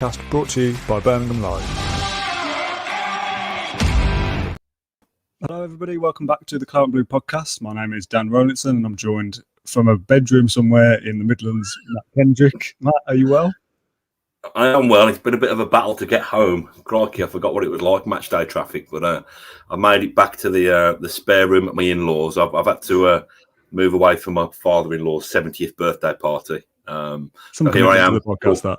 Cast brought to you by Birmingham Live. Hello, everybody. Welcome back to the Claret and Blue podcast. My name is Dan Rolinson, and I'm joined from a bedroom somewhere in the Midlands, Matt Kendrick. Matt, are you well? I am well. It's been a bit of a battle to get home. Crikey, I forgot what it was like, match day traffic, but I made it back to the spare room at my in-laws. I've had to move away from my father-in-law's 70th birthday party. Some so commitment here I am. to the podcast, that.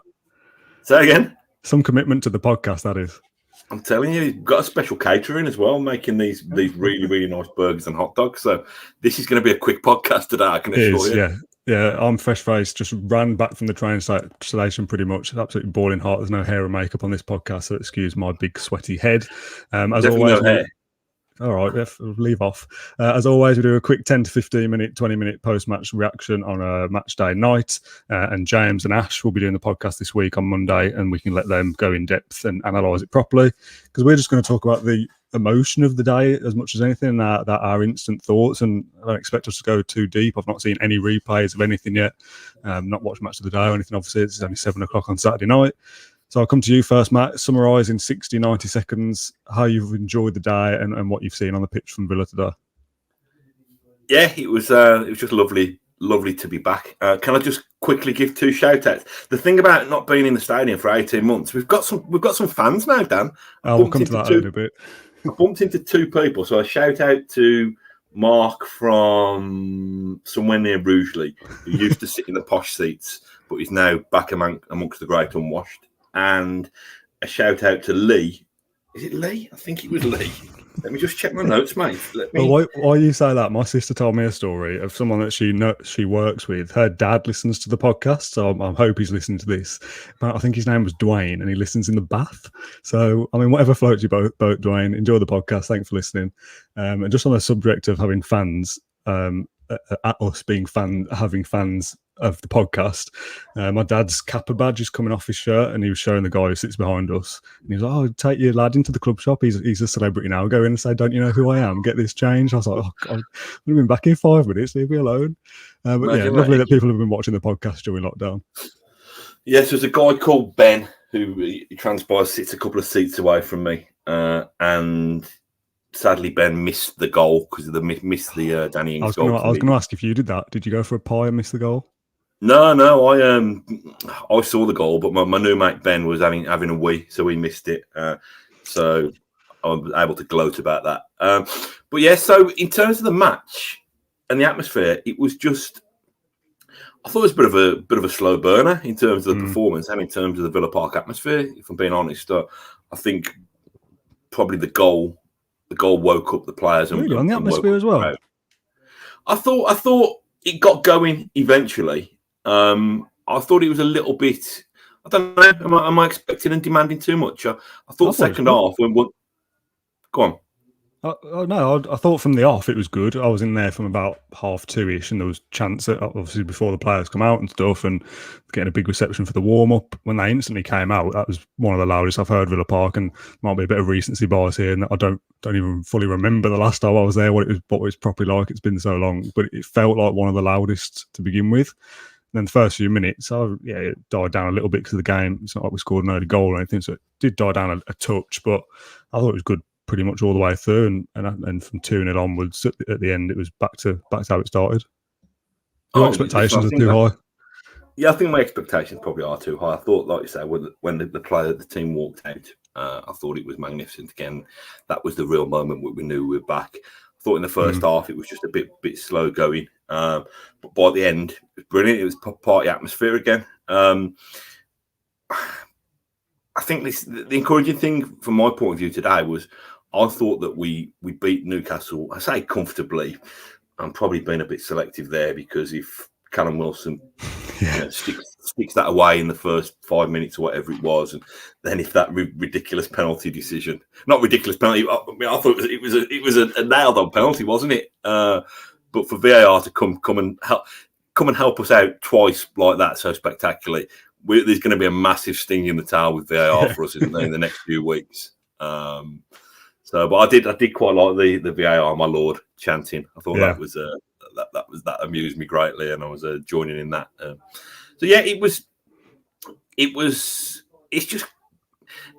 Say again? Some commitment to the podcast, that is. I'm telling you, you've got a special catering as well, making these really, really nice burgers and hot dogs. So this is going to be a quick podcast today, I can assure you. Yeah, I'm fresh-faced, just ran back from the train station pretty much. Absolutely boiling hot. There's no hair or makeup on this podcast, so excuse my big sweaty head. As Definitely always, no hair. All right, we'll leave off. As always, we do a quick 10 to 15 minute, 20-minute post-match reaction on a match day night. And James and Ash will be doing the podcast this week on Monday, and we can let them go in depth and analyse it properly. Because we're just going to talk about the emotion of the day as much as anything, that our instant thoughts. And I don't expect us to go too deep. I've not seen any replays of anything yet. Not watched Match of the Day or anything, obviously. It's only 7 o'clock on Saturday night. So I'll come to you first, Matt. Summarise in 60, 90 seconds how you've enjoyed the day and what you've seen on the pitch from Villa today. Yeah, it was just lovely to be back. Can I just quickly give 2 shout-outs? The thing about not being in the stadium for 18 months, we've got some fans now, Dan. We'll come to that in a bit. I bumped into 2 people, so a shout-out to Mark from somewhere near Rugeley, who used to sit in the posh seats, but is now back amongst the great unwashed. And a shout out to Lee. Is it Lee? I think it was Lee. Let me just check my notes, mate. Well, why you say that? My sister told me a story of someone that she works with. Her dad listens to the podcast, so I hope he's listening to this. But I think his name was Dwayne, and he listens in the bath. So, I mean, whatever floats your boat, Dwayne. Enjoy the podcast. Thanks for listening. And just on the subject of having fans, at us being having fans of the podcast, my dad's Kappa badge is coming off his shirt, and he was showing the guy who sits behind us, and he was like, "Oh, take your lad into the club shop. He's a celebrity now. Go in and say, 'Don't you know who I am? Get this change.'" I was like, "Oh God, we've been back in 5 minutes. Leave me alone." But yeah, lovely that people have been watching the podcast during lockdown. Yes, there's a guy called Ben who he transpires sits a couple of seats away from me, and sadly Ben missed the goal because of missed the Danny Ings goal. I was going to ask if you did that. Did you go for a pie and miss the goal? No, I saw the goal, but my new mate Ben was having a wee, so he missed it. So I was able to gloat about that. But yeah, so in terms of the match and the atmosphere, it was just, I thought it was a bit of a slow burner in terms of the performance and in terms of the Villa Park atmosphere. If I'm being honest, I think probably the goal woke up the players. Really, on the atmosphere as well. I thought it got going eventually. I thought it was a little bit. I don't know. Am I expecting and demanding too much? I thought second half when go on. No, I thought from the off it was good. I was in there from about 2:30ish, and there was chance that obviously before the players come out and stuff, and getting a big reception for the warm up. When they instantly came out, that was one of the loudest I've heard Villa Park, and might be a bit of recency bias here, and I don't even fully remember the last time I was there what it was properly like. It's been so long, but it felt like one of the loudest to begin with. And then the first few minutes, it died down a little bit because of the game. It's not like we scored an early goal or anything, so it did die down a touch, but I thought it was good pretty much all the way through, and from 2-0 onwards at the end, it was back to how it started. Your expectations are too high. Yeah, I think my expectations probably are too high. I thought, like you say, when the team walked out, I thought it was magnificent. Again, that was the real moment where we knew we were back. I thought in the first half it was just a bit slow going, but by the end, it was brilliant. It was party atmosphere again. I think the encouraging thing from my point of view today was I thought that we beat Newcastle. I say comfortably. I'm probably being a bit selective there because if Callum Wilson sticks that away in the first 5 minutes or whatever it was, and then if that ridiculous penalty decision, not ridiculous penalty, I thought it was a nailed-on penalty, wasn't it? But for VAR to come and help us out twice like that so spectacularly, there's going to be a massive sting in the tail with VAR for us in the next few weeks. But I did quite like the VAR, my lord, chanting. I thought that amused me greatly, and I was joining in that. So yeah, it was it's just,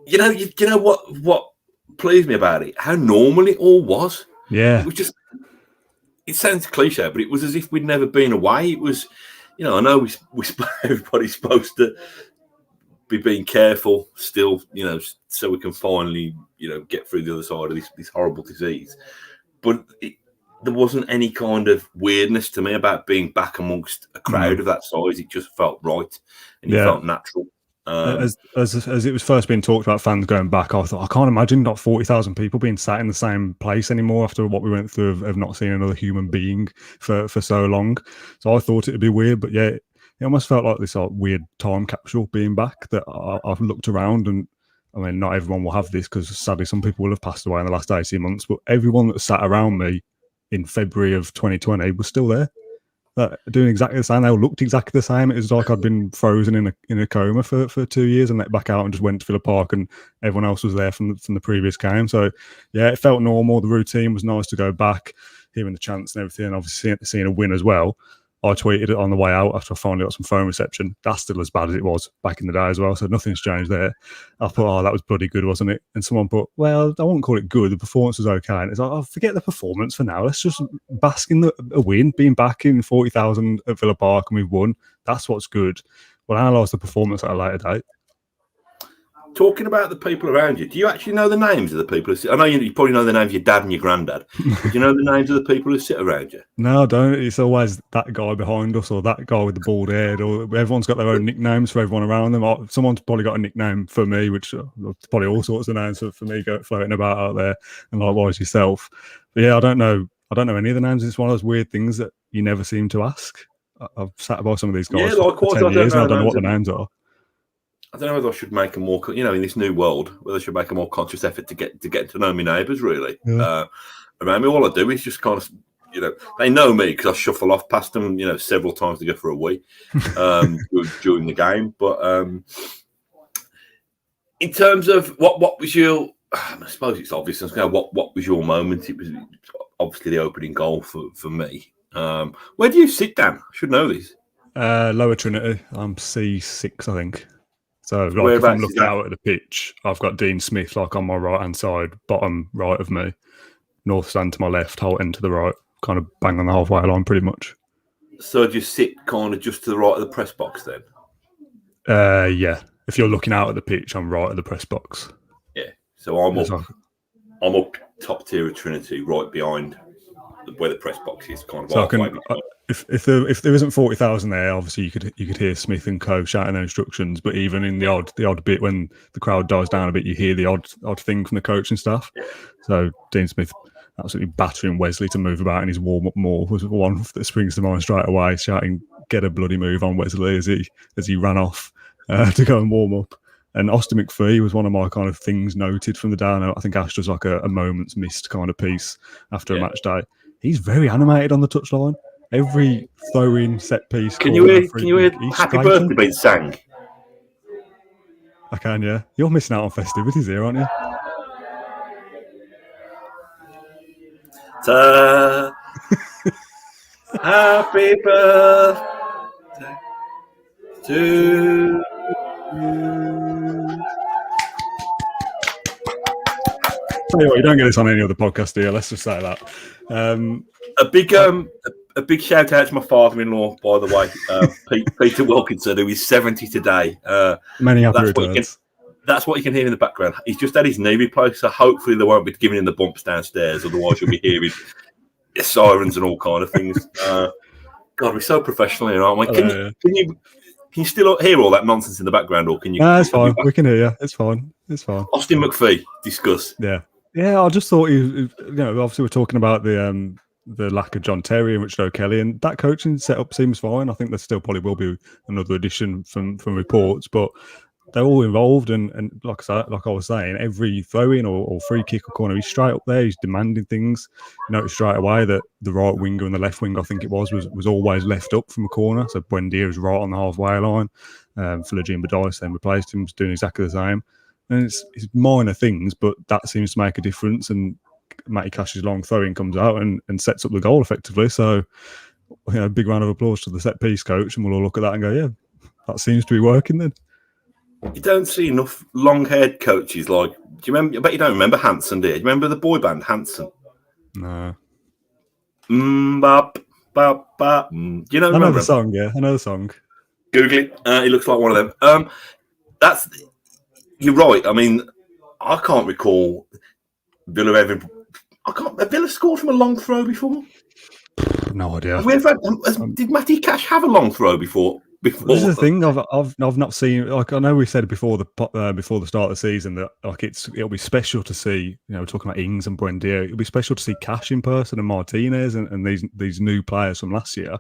you know what pleased me about it? How normal it all was. Yeah. It was just, it sounds cliche, but it was as if we'd never been away. It was, I know everybody's supposed to be being careful still, so we can finally, get through the other side of this horrible disease. But there wasn't any kind of weirdness to me about being back amongst a crowd of that size. It just felt right, and it felt natural. As it was first being talked about, fans going back, I thought, I can't imagine not 40,000 people being sat in the same place anymore after what we went through of not seeing another human being for so long. So I thought it would be weird, but yeah, it almost felt like this weird time capsule being back, that I've looked around, and I mean, not everyone will have this because sadly some people will have passed away in the last 18 months, but everyone that sat around me in February of 2020 was still there. Doing exactly the same. They all looked exactly the same. It was like I'd been frozen in a coma for 2 years and let back out and just went to Villa Park, and everyone else was there from the previous game. So yeah, it felt normal. The routine was nice to go back, hearing the chants and everything, and obviously seeing a win as well. I tweeted it on the way out after I finally got some phone reception. That's still as bad as it was back in the day as well, so nothing's changed there. I thought, oh, that was bloody good, wasn't it? And someone put, well, I wouldn't call it good. The performance was okay. And it's like, oh, forget the performance for now. Let's just bask in a win, being back in 40,000 at Villa Park, and we've won. That's what's good. We'll analyse the performance at a later date. Talking about the people around you, do you actually know the names of the people? I know you probably know the names of your dad and your granddad, but do you know the names of the people who sit around you? No, I don't. It's always that guy behind us, or that guy with the bald head, or everyone's got their own nicknames for everyone around them. Someone's probably got a nickname for me, which probably all sorts of names for me floating about out there, and likewise yourself. But yeah, I don't know any of the names. It's one of those weird things that you never seem to ask. I've sat by some of these guys for 10 years, and I don't know what the names are. I don't know whether I should make a more, in this new world, whether I should make a more conscious effort to get to know my neighbours, really. Yeah. Around me, all I do is just kind of, they know me because I shuffle off past them, several times to go for a wee during the game. But in terms of what was your, I suppose it's obvious, what was your moment? It was obviously the opening goal for me. Where do you sit, Dan? I should know this. Lower Trinity. I'm C6, I think. So like, if I'm looking out at the pitch, I've got Dean Smith like on my right-hand side, bottom right of me, North Stand to my left, Holt end to the right, kind of bang on the halfway line pretty much. So do you sit kind of just to the right of the press box then? Yeah. If you're looking out at the pitch, I'm right at the press box. Yeah. So I'm up top tier of Trinity, right behind where the press box is, kind of. So if there isn't 40,000 there, obviously you could hear Smith and co shouting their instructions. But even in the odd bit when the crowd dies down a bit, you hear the odd thing from the coach and stuff. Yeah. So Dean Smith absolutely battering Wesley to move about in his warm up more was one that springs to mind straight away, shouting "Get a bloody move on, Wesley!" as he ran off to go and warm up. And Austin McPhee was one of my kind of things noted from the down. I think Ash does like a moment's missed kind of piece after a match day. He's very animated on the touchline. Every throw-in, set piece. Can you hear Happy Birthday being sang? I can, yeah. You're missing out on festivities here, aren't you? Happy birthday to you. Anyway, you don't get this on any other podcast here. Let's just say that. A big shout out to my father-in-law, by the way, Peter Wilkinson, who is 70 today. Many happy returns. That's what you can hear in the background. He's just had his knee replaced, so hopefully they won't be giving him the bumps downstairs. Otherwise, you'll be hearing sirens and all kind of things. God, we're so professional here, aren't we? Can you still hear all that nonsense in the background, or can you? No, it's fine. We can hear you. It's fine. Austin McPhee, discuss. Yeah. I just thought obviously we're talking about the lack of John Terry and Richard O'Kelly, and that coaching setup seems fine. I think there still probably will be another addition from reports, but they're all involved, and like I was saying, every throw-in or free kick or corner, he's straight up there. He's demanding things. You notice straight away that the right winger and the left winger, I think it was always left up from a corner. So Buendia was right on the halfway line. Philogene Badice then replaced him, was doing exactly the same. And it's minor things, but that seems to make a difference. And Matty Cash's long throw-in comes out and sets up the goal effectively. So, big round of applause to the set piece coach, and we'll all look at that and go, yeah, that seems to be working then. You don't see enough long-haired coaches. Like, do you remember? I bet you don't remember Hanson, do you? Do you remember the boy band Hanson? No. Bop, bop, bop. Do you know? I know the Remember him? song. Yeah, I know the song. Google it. He looks like one of them. You're right. I mean, I can't recall Villa ever. Villa scored from a long throw before? No idea. Did Matty Cash have a long throw before? This is the thing. I've not seen. Like, I know we said before the start of the season that like it'll be special to see. You know, we're talking about Ings and Buendia. It'll be special to see Cash in person and Martinez and these new players from last year.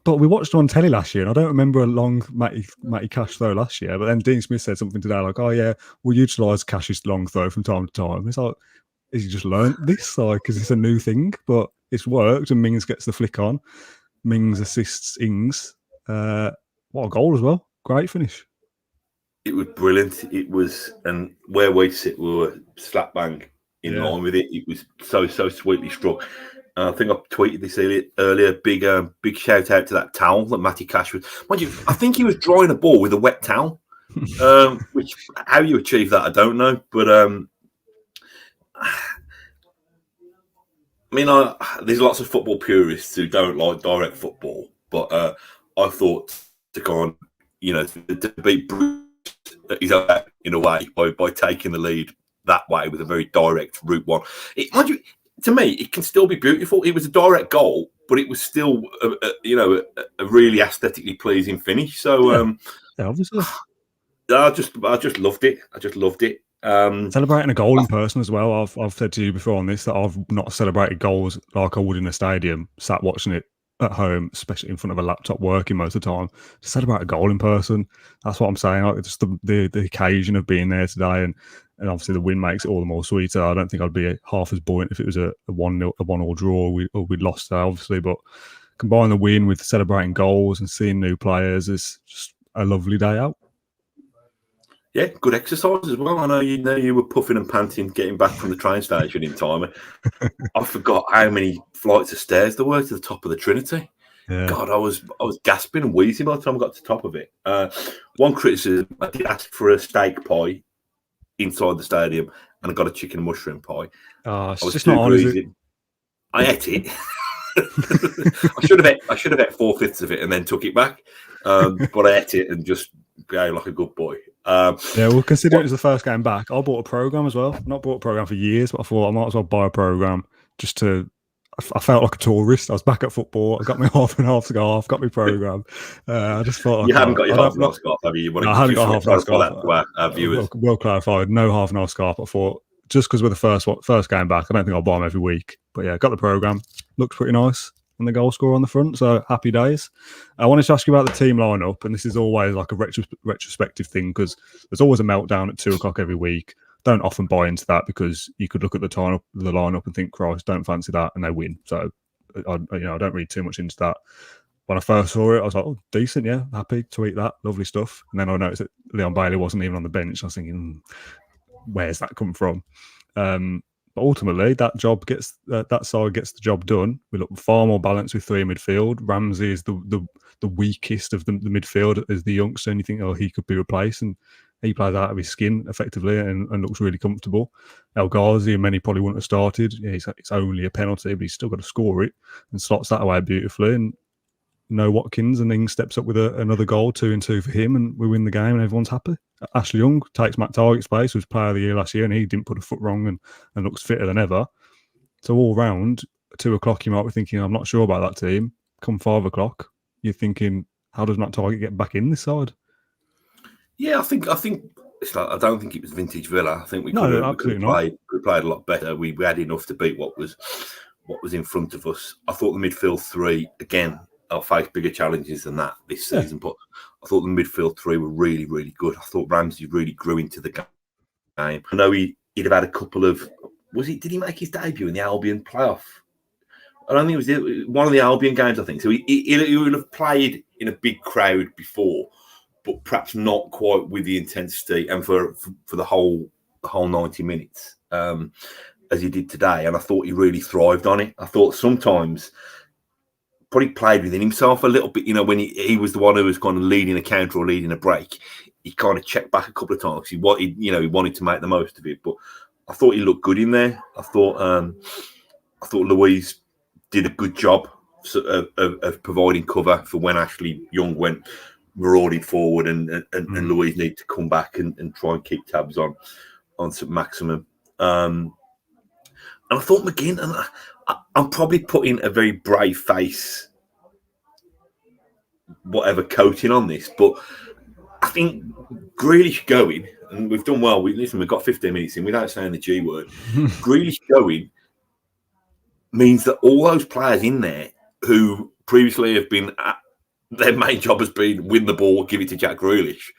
But we watched on telly last year, and I don't remember a long Matty Cash throw last year. But then Dean Smith said something today like, "Oh yeah, we'll utilise Cash's long throw from time to time." It's like, has he just learned this? Like, because it's a new thing, but it's worked, and Mings gets the flick on. Mings assists Ings. What a goal as well. Great finish. It was brilliant. It was, and where we sit, we were slap bang in line with it. It was so sweetly struck. I think I tweeted this earlier. Big shout out to that towel that Matty Cash was. Mind you, I think he was drawing a ball with a wet towel. Which how you achieve that, I don't know. But I mean, there's lots of football purists who don't like direct football, but I thought to go on, to beat Bruce in a way by taking the lead that way with a very direct route one. Mind you, to me, it can still be beautiful. It was a direct goal, but it was still, a really aesthetically pleasing finish. So, obviously, I just loved it. I just loved it. Celebrating a goal in person as well. I've said to you before on this that I've not celebrated goals like I would in a stadium, sat watching it at home, especially in front of a laptop working most of the time. To celebrate a goal in person, that's what I'm saying. Like, just the occasion of being there today, and obviously the win makes it all the more sweeter. I don't think I'd be half as buoyant if it was a 1-1 draw or we'd lost there, obviously. But combine the win with celebrating goals and seeing new players is just a lovely day out. Yeah, good exercise as well. I know you were puffing and panting getting back from the train station in time. I forgot how many flights of stairs there were to the top of the Trinity. Yeah. God, I was gasping and wheezing by the time I got to the top of it. One criticism, I did ask for a steak pie inside the stadium, and I got a chicken and mushroom pie. I was just not on, is it? I ate it. I should have ate 4/5 of it and then took it back. But I ate it and just behaved like a good boy. Well, considering it was the first game back, I bought a program as well. I've not bought a program for years, but I thought I might as well buy a program just to. I felt like a tourist. I was back at football. I got my half and half scarf. Got my program. I just thought you haven't got your half and half scarf, have you? I haven't got half and half scarf. Well clarified. No half and half scarf. I thought just because we're the first game back, I don't think I'll buy them every week. But yeah, got the program. Looked pretty nice. And the goal scorer on the front, so happy days. I wanted to ask you about the team lineup, and this is always like a retrospective thing because there's always a meltdown at 2:00 every week. Don't often buy into that because you could look at the lineup and think, Christ, don't fancy that, and they win. So I don't read too much into that. When I first saw it, I was like, oh, decent, yeah, happy to eat that, lovely stuff. And then I noticed that Leon Bailey wasn't even on the bench. I was thinking, where's that come from? But ultimately, that side gets the job done. We look far more balanced with three in midfield. Ramsey is the weakest of the midfield as the youngster, and you think, oh, he could be replaced, and he plays out of his skin effectively and looks really comfortable. El Ghazi and many probably wouldn't have started. Yeah, it's only a penalty, but he's still got to score it and slots that away beautifully. And no Watkins, and Ings steps up with another goal, 2-2 for him, and we win the game, and everyone's happy. Ashley Young takes Matt Target's place, who was player of the year last year, and he didn't put a foot wrong and looks fitter than ever. So all round, 2:00, you might be thinking, I'm not sure about that team. Come 5:00, you're thinking, how does Matt Target get back in this side? Yeah, I think it's like, I don't think it was vintage Villa. I think we could have played a lot better. We had enough to beat what was in front of us. I thought the midfield three, again, I'll face bigger challenges than that this season, but I thought the midfield three were really, really good. I thought Ramsey really grew into the game. I know he'd have had a couple of... Did he make his debut in the Albion playoff? I don't think it was one of the Albion games, I think. So he would have played in a big crowd before, but perhaps not quite with the intensity and for the whole 90 minutes as he did today. And I thought he really thrived on it. I thought sometimes... probably played within himself a little bit, when he was the one who was kind of leading a counter or leading a break. he kind of checked back a couple of times. He wanted to make the most of it, but I thought he looked good in there. I thought Louise did a good job of providing cover for when Ashley Young went marauding forward, and Louise needed to come back and try and keep tabs on St Maximum. And I thought McGinn, and I'm probably putting a very brave face, whatever coating on this, but I think Grealish going, and we've done well. We've got 15 minutes in without saying the G word. Grealish going means that all those players in there who previously have been, their main job has been win the ball, give it to Jack Grealish.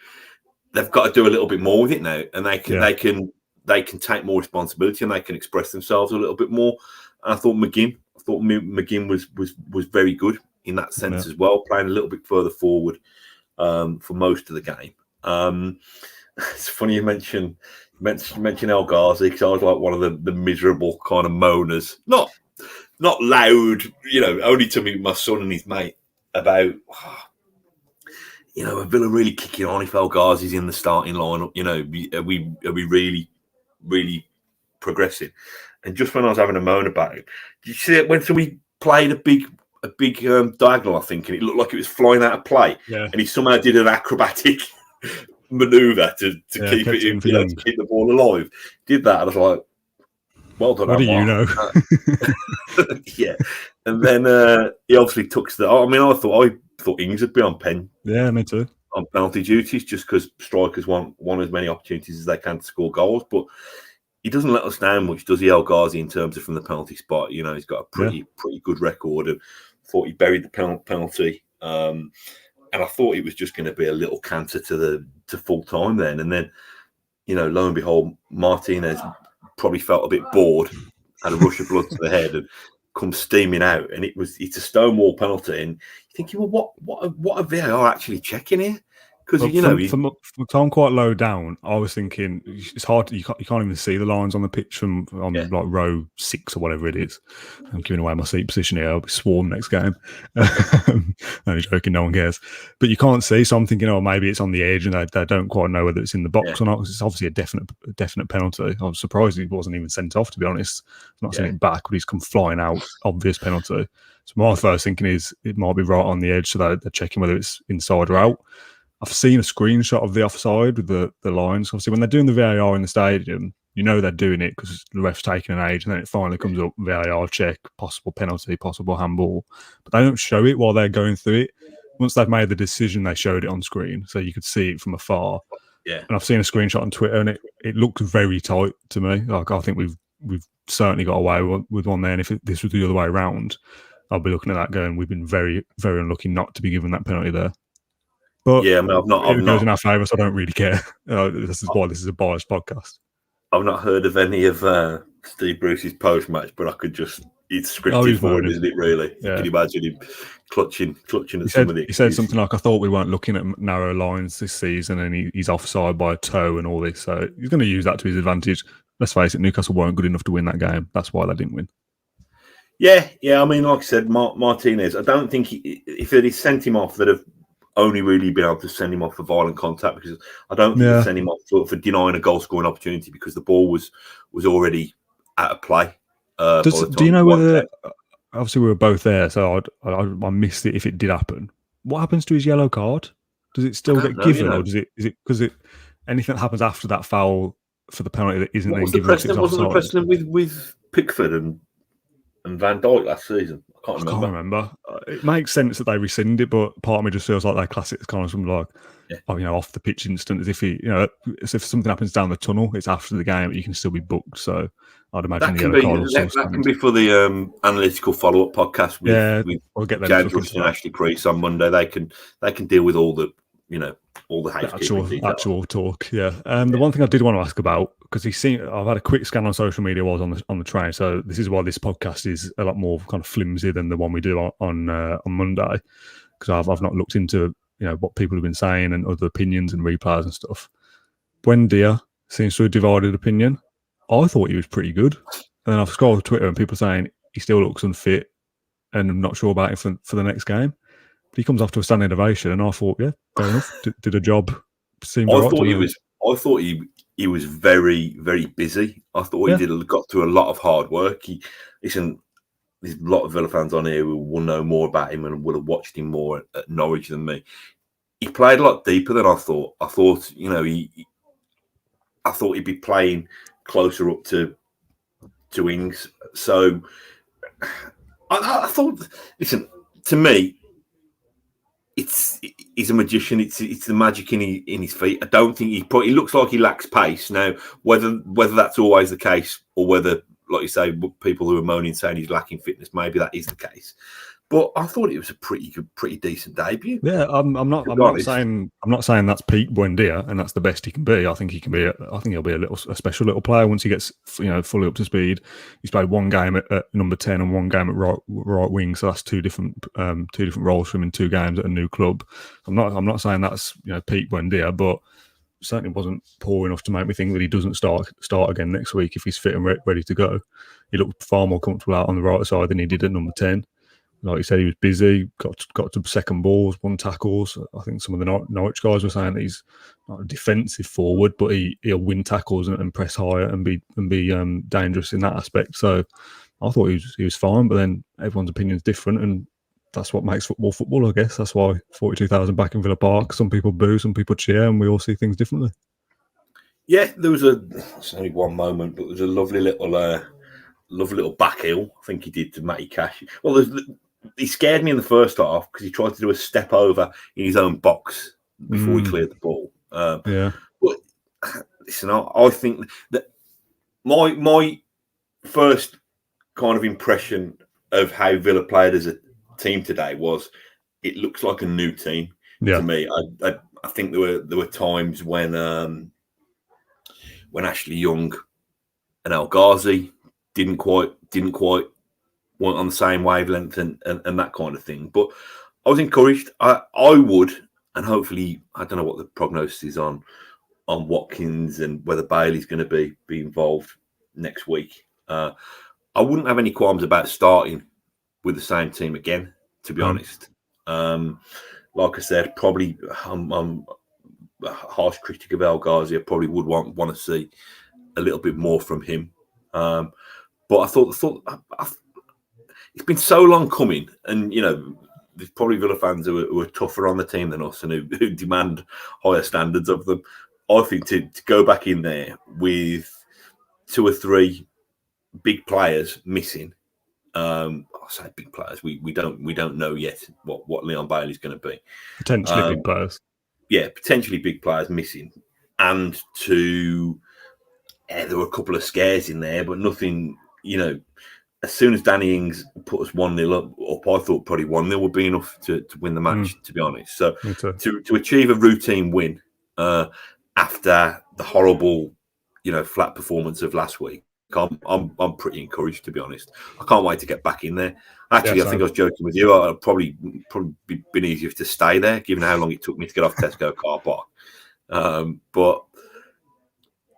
They've got to do a little bit more with it now, and they can take more responsibility and they can express themselves a little bit more. And I thought McGinn was very good in that sense as well, playing a little bit further forward for most of the game. It's funny you mention El Ghazi, because I was like one of the miserable kind of moaners, not loud, only to me, my son and his mate, about are Villa really kicking on if El Ghazi's in the starting lineup? Are we really, really progressing? And just when I was having a moan about it, did you see it when somebody played a big diagonal, I think, and it looked like it was flying out of play, and he somehow did an acrobatic manoeuvre to keep it in, to keep the ball alive. Did that, and I was like, well done. What do you know? Yeah, and then he obviously took the. I mean, I thought Ings would be on pen. Yeah, me too. On penalty duties, just because strikers want as many opportunities as they can to score goals, but he doesn't let us down much, does he, El Ghazi, in terms of from the penalty spot? He's got a pretty good record. And thought he buried the penalty, and I thought it was just going to be a little canter to full time then. And then, lo and behold, Martinez probably felt a bit bored, had a rush of blood to the head, and come steaming out. And it's a stonewall penalty. And you're thinking, well, what are VAR actually checking here? Because from time quite low down, I was thinking it's hard. You can't even see the lines on the pitch from like row 6 or whatever it is. I'm giving away my seat position here. I'll be swarmed next game. No joking, no one cares. But you can't see, so I'm thinking, maybe it's on the edge, and they don't quite know whether it's in the box or not. Because it's obviously a definite penalty. I was surprised he wasn't even sent off, to be honest. I've not seen it back, but he's come flying out. Obvious penalty. So my first thinking is it might be right on the edge, so they're checking whether it's inside or out. I've seen a screenshot of the offside with the lines. Obviously, when they're doing the VAR in the stadium, they're doing it because the ref's taking an age, and then it finally comes up, VAR check, possible penalty, possible handball. But they don't show it while they're going through it. Once they've made the decision, they showed it on screen, so you could see it from afar. Yeah. And I've seen a screenshot on Twitter, and it looks very tight to me. Like, I think we've certainly got away with one there, and if this was the other way around, I'll be looking at that going, we've been very, very unlucky not to be given that penalty there. But yeah, I mean, it goes in our favour, so I don't really care. This is why this is a biased podcast. I've not heard of any of Steve Bruce's post-match, but I could just... It's scripted for him, isn't it, really? Yeah. You can imagine him clutching at some of it. He said something like, I thought we weren't looking at narrow lines this season, and he's offside by a toe and all this, so he's going to use that to his advantage. Let's face it, Newcastle weren't good enough to win that game. That's why they didn't win. Yeah. I mean, like I said, Martinez, I don't think if they'd sent him off, they'd have only really been able to send him off for violent contact, because I don't think they sent him off for denying a goal scoring opportunity, because the ball was already out of play. Do you know whether? Obviously, we were both there, so I missed it if it did happen. What happens to his yellow card? Does it still get given, or is it because anything that happens after that foul for the penalty that isn't then given? Wasn't the precedent with Pickford and Van Dijk last season? I can't remember. It makes sense that they rescind it, but part of me just feels like they class it as kind of some off the pitch instant, as if as if something happens down the tunnel, it's after the game, but you can still be booked. So I'd imagine that can be for the analytical follow up podcast with we'll get James Rush and Ashley Priest on Monday. They can deal with all the actual talk. Yeah. The one thing I did want to ask about, because I've had a quick scan on social media while I was on the train, so this is why this podcast is a lot more kind of flimsy than the one we do on Monday, because I've not looked into what people have been saying and other opinions and replies and stuff. Buendia seems to have divided opinion. I thought he was pretty good, and then I've scrolled Twitter and people saying he still looks unfit and I'm not sure about him for the next game. But he comes off to a standing ovation, and I thought, yeah, fair enough, did a job seemed I all right to thought he me. was. I thought he was very very busy. I thought Yeah. he got through a lot of hard work. Listen, there's a lot of Villa fans on here who will know more about him and will have watched him more at Norwich than me. He played a lot deeper than I thought. I thought, I thought he'd be playing closer up to Ings. So I thought, listen, to me, he's a magician. It's the magic in his feet. I don't think he looks like he lacks pace. Now, whether that's always the case or whether, like you say, people who are moaning saying he's lacking fitness, maybe that is the case. But I thought it was a pretty decent debut. Yeah, I'm not saying that's peak Buendia and that's the best he can be. I think he can be. I think he'll be a special little player once he gets fully up to speed. He's played one game at number 10 and one game at right wing, so that's two different roles for him in 2 games at a new club. I'm not saying that's peak Buendia, but certainly wasn't poor enough to make me think that he doesn't start again next week if he's fit and ready to go. He looked far more comfortable out on the right side than he did at number 10. Like you said, he was busy, got to second balls, won tackles. I think some of the Norwich guys were saying that he's not a defensive forward, but he'll win tackles and press higher and be dangerous in that aspect. So I thought he was fine, but then everyone's opinion is different, and that's what makes football, I guess. That's why 42,000 back in Villa Park. Some people boo, some people cheer, and we all see things differently. Yeah, it's only one moment, but there's a lovely little back heel. I think he did to Matty Cash. Well, he scared me in the first half because he tried to do a step over in his own box before he cleared the ball. Yeah. But listen, I think that my first kind of impression of how Villa played as a team today was it looks like a new team to me. I think there were times when Ashley Young and El Ghazi didn't quite weren't on the same wavelength and that kind of thing. But I was encouraged. I would, and hopefully, I don't know what the prognosis is on Watkins and whether Bailey's going to be involved next week. I wouldn't have any qualms about starting with the same team again, to be honest. Like I said, probably I'm a harsh critic of El Ghazi. I probably would want to see a little bit more from him. But I thought it's been so long coming, and there's probably Villa fans who are tougher on the team than us and who demand higher standards of them. I think to go back in there with 2 or 3 big players missing. I say big players. We don't know yet what Leon Bailey's going to be. Potentially big players. Yeah, potentially big players missing, and there were a couple of scares in there, but nothing. As soon as Danny Ings put us 1-0 up, I thought probably 1-0 would be enough to win the match, to be honest. So to achieve a routine win after the horrible, flat performance of last week, I'm pretty encouraged, to be honest. I can't wait to get back in there. Actually, I think I was joking with you. I'd probably been easier to stay there, given how long it took me to get off Tesco car park. But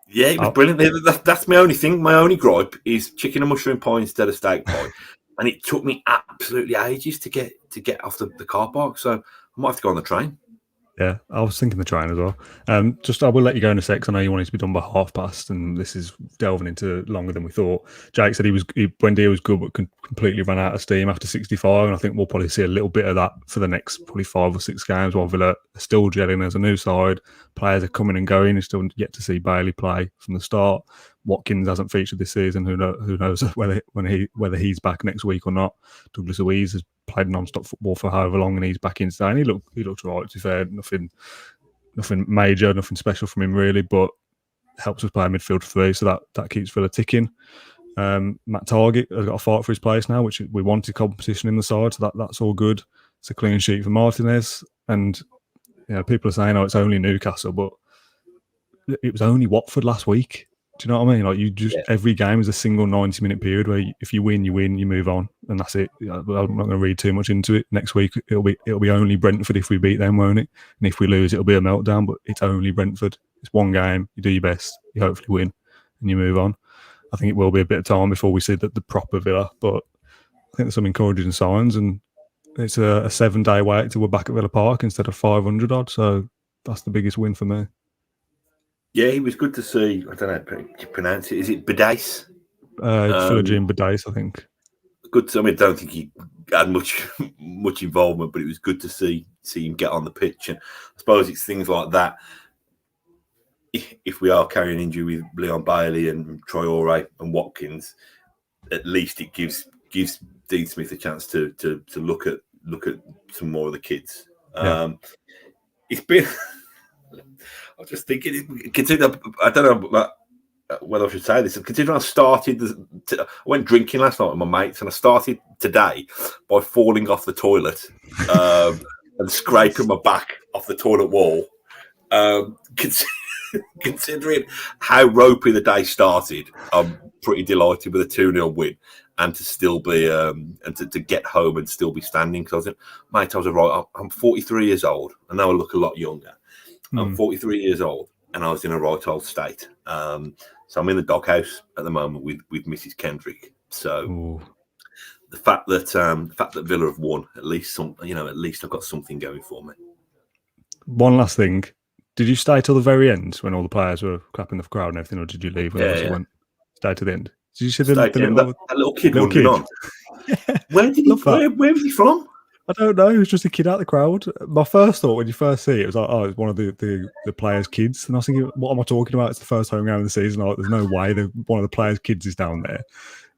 yeah, it was brilliant. That's my only thing. My only gripe is chicken and mushroom pie instead of steak pie, and it took me absolutely ages to get off the car park. So I might have to go on the train. Yeah, I was thinking the train as well. I will let you go in a sec, 'cause I know you wanted to be done by past, and this is delving into longer than we thought. Jake said Buendia was good, but completely ran out of steam after 65, and I think we'll probably see a little bit of that for the next probably 5 or 6 games while Villa are still gelling as a new side. Players are coming and going. You're still yet to see Bailey play from the start. Watkins hasn't featured this season. Who knows whether he's back next week or not. Douglas Luiz has played non-stop football for however long, and he's back in today. And he looked right. To be fair, nothing major, nothing special from him really, but helps us play midfield 3, so that keeps Villa ticking. Matt Target has got a fight for his place now, which we wanted competition in the side, so that's all good. It's a clean sheet for Martinez, and people are saying, it's only Newcastle, but it was only Watford last week. Do you know what I mean? Like every game is a single 90-minute period where if you win, you move on, and that's it. I'm not going to read too much into it. Next week it'll be only Brentford if we beat them, won't it? And if we lose, it'll be a meltdown. But it's only Brentford. It's one game. You do your best. You hopefully win, and you move on. I think it will be a bit of time before we see the proper Villa, but I think there's some encouraging signs, and it's a 7-day wait till we're back at Villa Park instead of 500 odd. So that's the biggest win for me. Yeah, he was good to see. I don't know how to pronounce it. Is it Badace? Philogene Badace, I think. Good to, I don't think he had much involvement, but it was good to see him get on the pitch. And I suppose it's things like that. If we are carrying injury with Leon Bailey and Traore and Watkins, at least it gives Dean Smith a chance to look at some more of the kids. Yeah. It's been. I was just thinking. Consider, I don't know whether I should say this. Considering I went drinking last night with my mates, and I started today by falling off the toilet and scraping my back off the toilet wall. Considering how ropey the day started, I'm pretty delighted with a 2-0 win, and to still be and to get home and still be standing. Because I was right. I'm 43 years old. I know I look a lot younger. I'm 43 years old, and I was in a right old state. So I'm in the doghouse at the moment with Mrs. Kendrick. So the fact that Villa have won, at least I've got something going for me. One last thing. Did you stay till the very end when all the players were clapping the crowd and everything, or did you leave when it went? Stay to the end. Did you see the little kid wandering on? Yeah. Where was he from? I don't know. It was just a kid out of the crowd. My first thought when you first see it was like, oh, it's one of the players' kids. And I was thinking, what am I talking about? It's the first home game of the season. Like, there's no way that one of the players' kids is down there.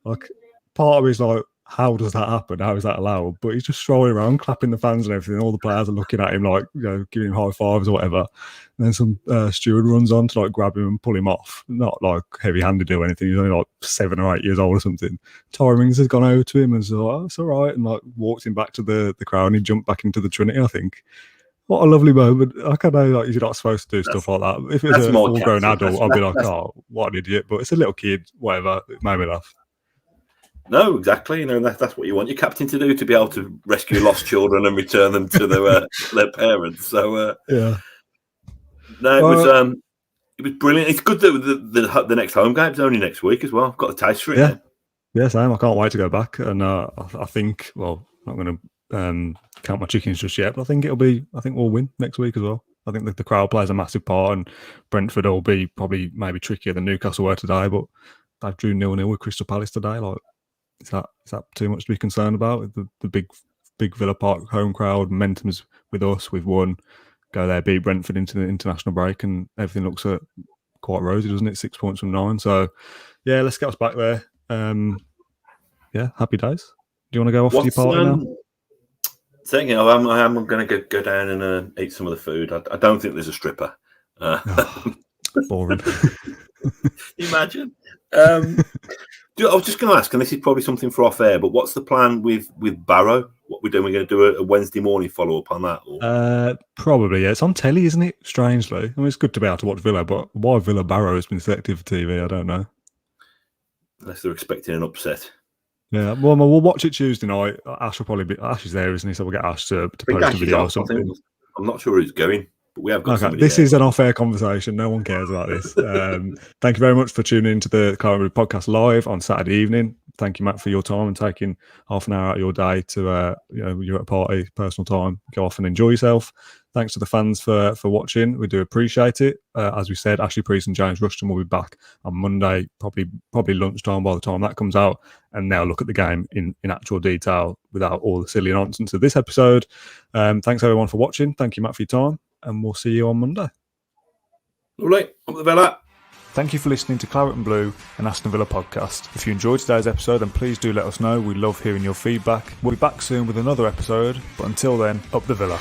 Like, part of me is like, how does that happen? How is that allowed? But he's just strolling around, clapping the fans and everything. All the players are looking at him like, giving him high fives or whatever. And then some steward runs on to like grab him and pull him off. Not like heavy-handed or anything. He's only like 7 or 8 years old or something. Tyrings has gone over to him and said, oh, it's all right. And like walked him back to the crowd and he jumped back into the Trinity, I think. What a lovely moment. I can know like you're not supposed to do stuff like that. If it was a full-grown adult, I'd be like, oh, what an idiot. But it's a little kid, whatever. It made me laugh. No, exactly. That's what you want your captain to do, to be able to rescue lost children and return them to their parents. So yeah, no, it was brilliant. It's good that the next home game's only next week as well. I've got a taste for it. Yeah, yeah, same. I can't wait to go back. And I think, well, I'm not going to count my chickens just yet, but I think we'll win next week as well. I think the crowd plays a massive part, and Brentford will be probably maybe trickier than Newcastle were today, but they drew 0-0 with Crystal Palace today. Like, is that too much to be concerned about? The big Villa Park home crowd, momentum's with us. We've won. Go there, beat Brentford into the international break, and everything looks quite rosy, doesn't it? 6 points from 9. So, yeah, let's get us back there. Yeah, happy days. Do you want to go off to your party now? I am going to go down and eat some of the food. I don't think there's a stripper. Boring. Imagine. I was just going to ask, and this is probably something for off air, but what's the plan with Barrow? What we're doing? We're going to do a Wednesday morning follow up on that? Or? Probably, yeah. It's on telly, isn't it? Strangely, I mean, it's good to be able to watch Villa, but why Villa Barrow has been selected for TV, I don't know. Unless they're expecting an upset. Yeah, well, we'll watch it Tuesday night. Ash will probably be. Ash is there, isn't he? So we'll get Ash to post a video or something. I'm not sure who's going. We have got this there. Is an off-air conversation. No one cares about this. Thank you very much for tuning into the Claret podcast live on Saturday evening. Thank you, Matt, for your time and taking half an hour out of your day to, you're at a party, personal time, go off and enjoy yourself. Thanks to the fans for watching. We do appreciate it. As we said, Ashley Priest and James Rushton will be back on Monday, probably lunchtime by the time that comes out, and now look at the game in actual detail without all the silly nonsense of this episode. Thanks everyone for watching. Thank you, Matt, for your time, and we'll see you on Monday. Lovely. Up the Villa. Thank you for listening to Claret and Blue, an Aston Villa podcast. If you enjoyed today's episode, then please do let us know. We love hearing your feedback. We'll be back soon with another episode, but until then, up the Villa.